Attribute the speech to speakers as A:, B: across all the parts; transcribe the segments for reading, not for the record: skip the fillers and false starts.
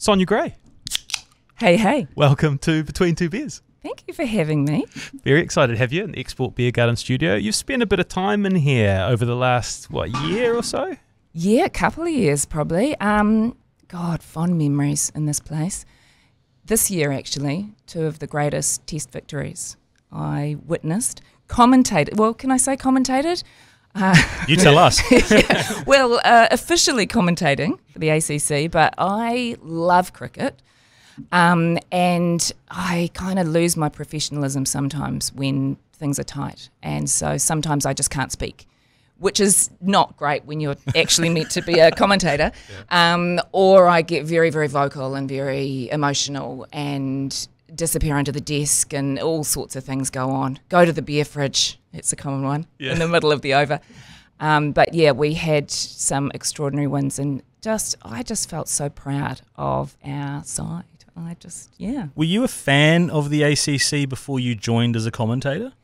A: Sonia Gray,
B: Hey, hey.
A: welcome to Between Two Beers.
B: Thank you for having me.
A: Very excited to have you in the Export Beer Garden studio. You've spent a bit of time in here over the last, year or so?
B: Yeah, a couple of years probably. God, fond memories in this place. This year, actually, two of the greatest Test victories I witnessed. Commentated. Well, can I say commentated?
C: You tell us.
B: Yeah. Well, officially commentating for the ACC, but I love cricket. And I kind of lose my professionalism sometimes when things are tight. And so sometimes I just can't speak, which is not great when you're actually meant to be a commentator. Yeah. Or I get very, very vocal and very emotional and disappear under the desk and all sorts of things go on. Go to the beer fridge. It's a common one in the middle of the over. But yeah, we had some extraordinary wins and I just felt so proud of our side.
C: Were you a fan of the ACC before you joined as a commentator?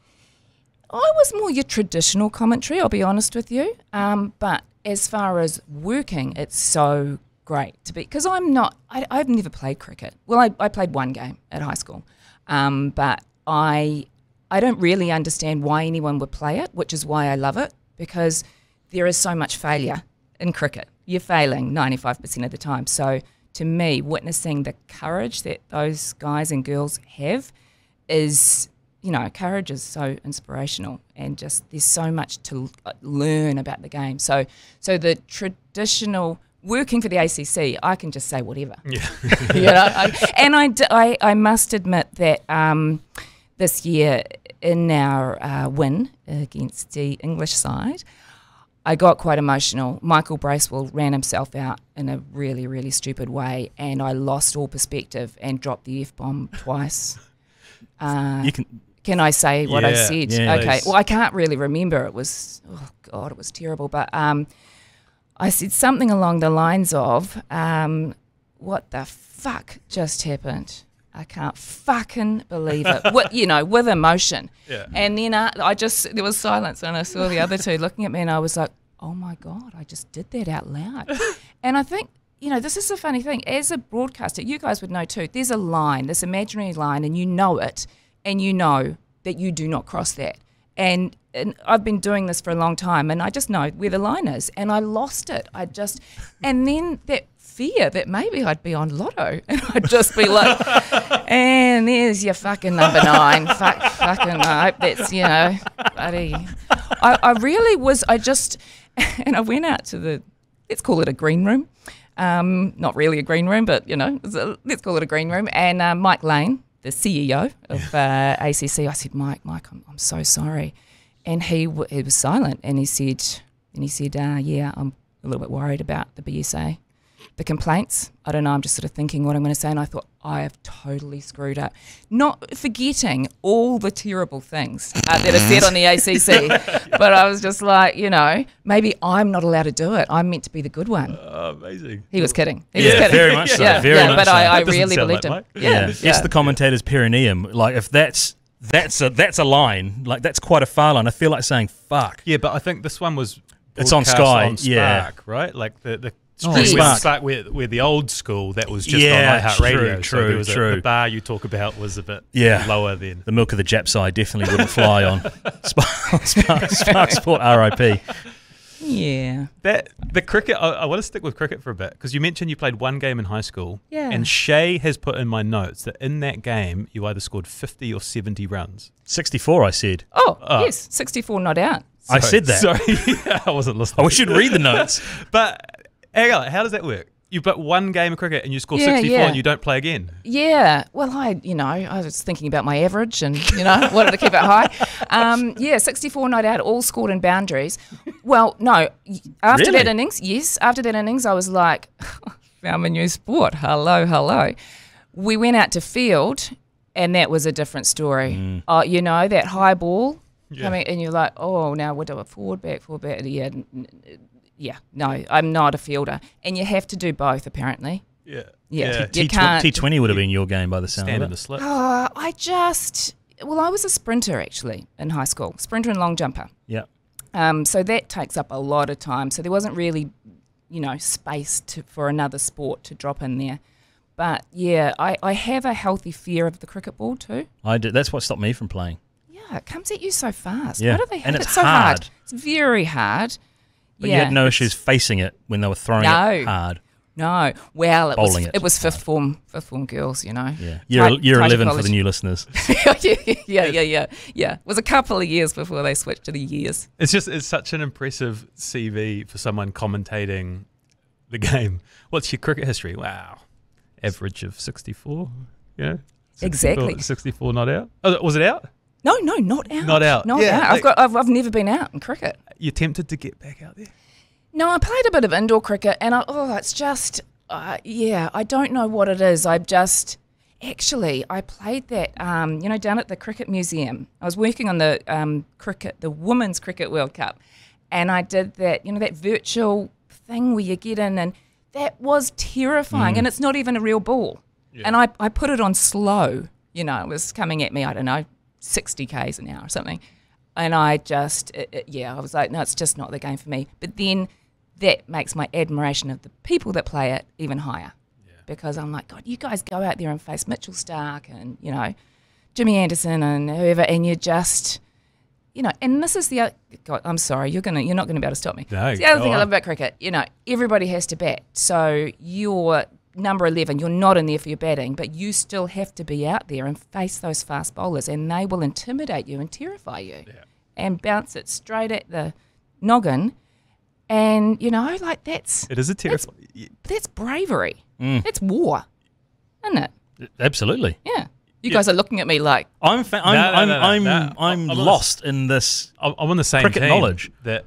B: I was more your traditional commentary, I'll be honest with you. But as far as working, it's so great to be, because I've never played cricket. Well, I played one game at high school, but I don't really understand why anyone would play it, which is why I love it, because there is so much failure in cricket. You're failing 95% of the time. So to me, witnessing the courage that those guys and girls have is, courage is so inspirational, and just there's so much to learn about the game. So the traditional working for the ACC, I can just say whatever. Yeah. I must admit that this year in our win against the English side, I got quite emotional. Michael Bracewell ran himself out in a really, really stupid way, and I lost all perspective and dropped the F-bomb twice. Can I say what I said?
C: Yeah,
B: okay.
C: please.
B: Well, I can't really remember. It was, it was terrible. But I said something along the lines of, what the fuck just happened? I can't fucking believe it. With emotion. Yeah. And then there was silence, and I saw the other two looking at me, and I was like, oh my God, I just did that out loud. And I think, this is a funny thing. As a broadcaster, you guys would know too, there's a line, this imaginary line, and you know it, and you know that you do not cross that. And I've been doing this for a long time, and I just know where the line is, and I lost it. And then that fear that maybe I'd be on Lotto, and I'd just be like, and there's your fucking number 9. Fucking, I hope that's, buddy. I really was, and I went out to let's call it a green room. Not really a green room, but, let's call it a green room. And Mike Lane, the CEO of ACC, I said, Mike, I'm so sorry. And he was silent, and he said, yeah, I'm a little bit worried about the BSA. The complaints, I don't know, I'm just sort of thinking what I'm going to say, and I thought, I have totally screwed up. Not forgetting all the terrible things that are said on the ACC, but I was just like, maybe I'm not allowed to do it. I'm meant to be the good one.
A: Oh, amazing.
B: He was kidding. He was kidding.
C: Very much so. Very much
B: but
C: so.
B: I
A: That
B: really
A: doesn't
B: believed
A: sound
B: him.
A: like
C: Yeah. It's the commentator's perineum. Like, if that's a line, like, that's quite a far line. I feel like saying fuck.
A: Yeah, but I think this one was
C: It's on
A: broadcast
C: Sky,
A: on Spark, right? Like the
C: Spark.
A: where the old school that was just
C: Yeah,
A: on iHeartRadio.
C: true,
A: So there was
C: true.
A: the bar you talk about was a bit lower then.
C: The milk of the Jap side definitely wouldn't fly on Spark Sport RIP.
B: Yeah.
A: The cricket, I want to stick with cricket for a bit, because you mentioned you played one game in high school.
B: Yeah.
A: And Shay has put in my notes that in that game you either scored 50 or 70 runs.
C: 64, I said.
B: Oh, yes, 64 not out.
C: I said that.
A: Sorry, I wasn't listening.
C: Oh, we should read the notes.
A: But hang on, how does that work? You play one game of cricket and you score
B: Yeah,
A: 64
B: yeah.
A: and you don't play again?
B: Yeah, well, I was thinking about my average and, wanted to keep it high. 64 not out, all scored in boundaries. Well, no, after
C: Really?
B: that innings, I was like, found my new sport. Hello. We went out to field, and that was a different story. That high ball coming, and you're like, oh, now we'll do a forward, back. Yeah, no, I'm not a fielder. And you have to do both, apparently.
A: Yeah.
B: Yeah. You can't.
C: T20 would have been your game by the sound
A: Stand in
C: of
A: the
C: it.
A: slip.
B: I was a sprinter, actually, in high school. Sprinter and long jumper.
C: Yeah.
B: So that takes up a lot of time. So there wasn't really, space for another sport to drop in there. But yeah, I have a healthy fear of the cricket ball too.
C: I do. That's what stopped me from playing.
B: Yeah, it comes at you so fast.
C: Yeah.
B: Why do they hit
C: And
B: it
C: it's
B: so hard?
C: hard.
B: It's very hard.
C: But you had no issues facing it when they were throwing it hard.
B: No. Well,
C: Bowling
B: it was fifth form girls, you know.
C: Yeah. Year 11 for the new listeners.
B: yeah. It was a couple of years before they switched to the years.
A: It's such an impressive CV for someone commentating the game. What's your cricket history? Wow. Average of 64, yeah.
B: Exactly.
A: 64 not out. Oh, was it out?
B: No, not out.
A: Not out.
B: Not
A: Yeah,
B: out. I've never been out in cricket.
A: You tempted to get back out there?
B: No, I played a bit of indoor cricket, and it's just, I don't know what it is. I played that, down at the Cricket Museum. I was working on the Women's Cricket World Cup, and I did that, that virtual thing where you get in, and that was terrifying, and it's not even a real ball. Yeah. And I put it on slow, it was coming at me, I don't know, 60 k's an hour or something. And I was like, no, it's just not the game for me. But then that makes my admiration of the people that play it even higher. Yeah. Because I'm like, God, you guys go out there and face Mitchell Starc and, Jimmy Anderson and whoever, and you just, and this is the other, God, I'm sorry, you're not going to be able to stop me.
A: No,
B: it's the other thing I love about cricket, everybody has to bat. So you're number 11, you're not in there for your batting, but you still have to be out there and face those fast bowlers, and they will intimidate you and terrify you and bounce it straight at the noggin. And, that's...
A: It is a terrifying...
B: That's bravery. That's war, isn't it?
C: Absolutely.
B: Yeah. You guys are looking at me like...
C: I'm lost in this
A: I'm on the same
C: cricket
A: team
C: knowledge.
A: That,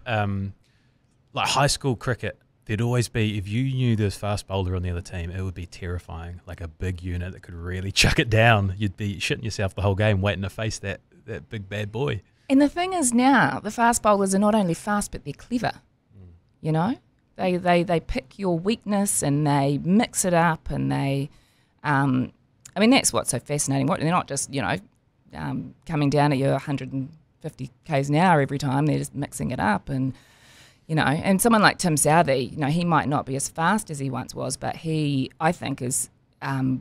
A: like high school cricket, there'd always be, if you knew there was fast bowler on the other team, it would be terrifying. Like a big unit that could really chuck it down. You'd be shitting yourself the whole game waiting to face that big bad boy. And
B: the thing is now, the fast bowlers are not only fast, but they're clever. They pick your weakness and they mix it up, and they... that's what's so fascinating. They're not just, coming down at you 150 k's an hour every time. They're just mixing it up, and... and someone like Tim Southey, he might not be as fast as he once was, but he, I think, is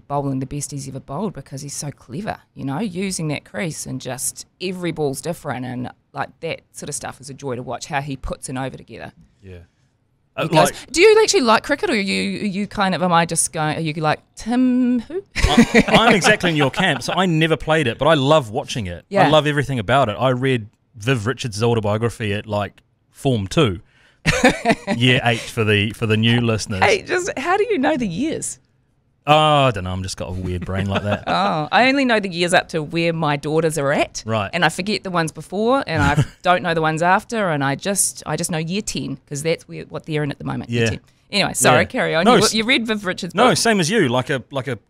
B: bowling the best he's ever bowled because he's so clever, using that crease, and just every ball's different, and like that sort of stuff is a joy to watch, how he puts an over together.
A: Yeah.
B: Do you actually like cricket, or are you kind of, am I just going, are you like Tim who?
C: I'm exactly in your camp, so I never played it, but I love watching it. Yeah. I love everything about it. I read Viv Richards' autobiography at like Form 2. Year 8 for the new listeners.
B: Hey, just how do you know the years?
C: Oh, I don't know. I'm just got a weird brain like that.
B: Oh, I only know the years up to where my daughters are at.
C: Right.
B: And I forget the ones before, and I don't know the ones after, and I just know year 10 because that's what they're in at the moment.
C: Yeah.
B: Year 10. Anyway, sorry, carry on.
C: No,
B: you read Viv Richards' book?
C: No, same as you, like a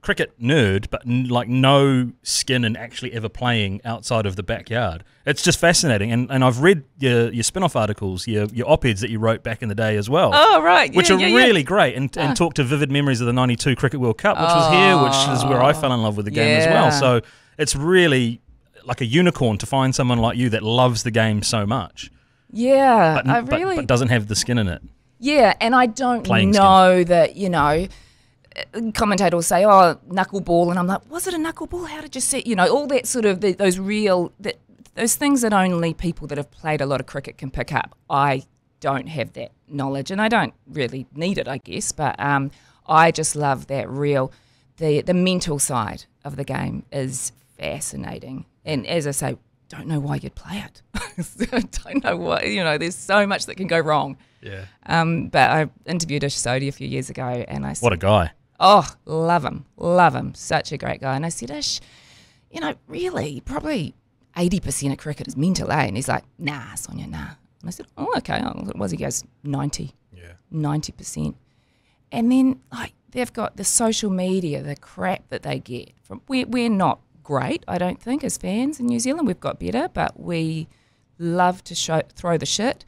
C: cricket nerd, but like no skin in actually ever playing outside of the backyard. It's just fascinating, and I've read your spin-off articles, your op-eds that you wrote back in the day as well.
B: Oh, right.
C: Which are really great, and talk to vivid memories of the 92 Cricket World Cup, which was here, which is where I fell in love with the game as well. So it's really like a unicorn to find someone like you that loves the game so much.
B: Yeah,
C: but doesn't have the skin in it.
B: Yeah, and I don't know that, commentators will say, oh, knuckleball, and I'm like, was it a knuckleball? How did you see, all that sort of, those things that only people that have played a lot of cricket can pick up. I don't have that knowledge, and I don't really need it, I guess, but I just love that the mental side of the game is fascinating. And as I say, don't know why you'd play it. Don't know why, there's so much that can go wrong.
A: Yeah.
B: But I interviewed Ish Sodhi a few years ago, and I said,
C: what a guy.
B: Oh, love him. Such a great guy. And I said, Ish, really, probably 80% of cricket is mental, eh? And he's like, nah, Sonia, nah. And I said, oh, okay. What was he? He goes, 90. Yeah. 90%. And then, like, they've got the social media, the crap that they get from. We're not great, I don't think, as fans in New Zealand. We've got better, but we love to throw the shit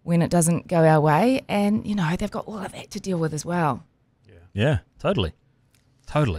B: when it doesn't go our way, and they've got all of that to deal with as well.
C: Yeah, totally.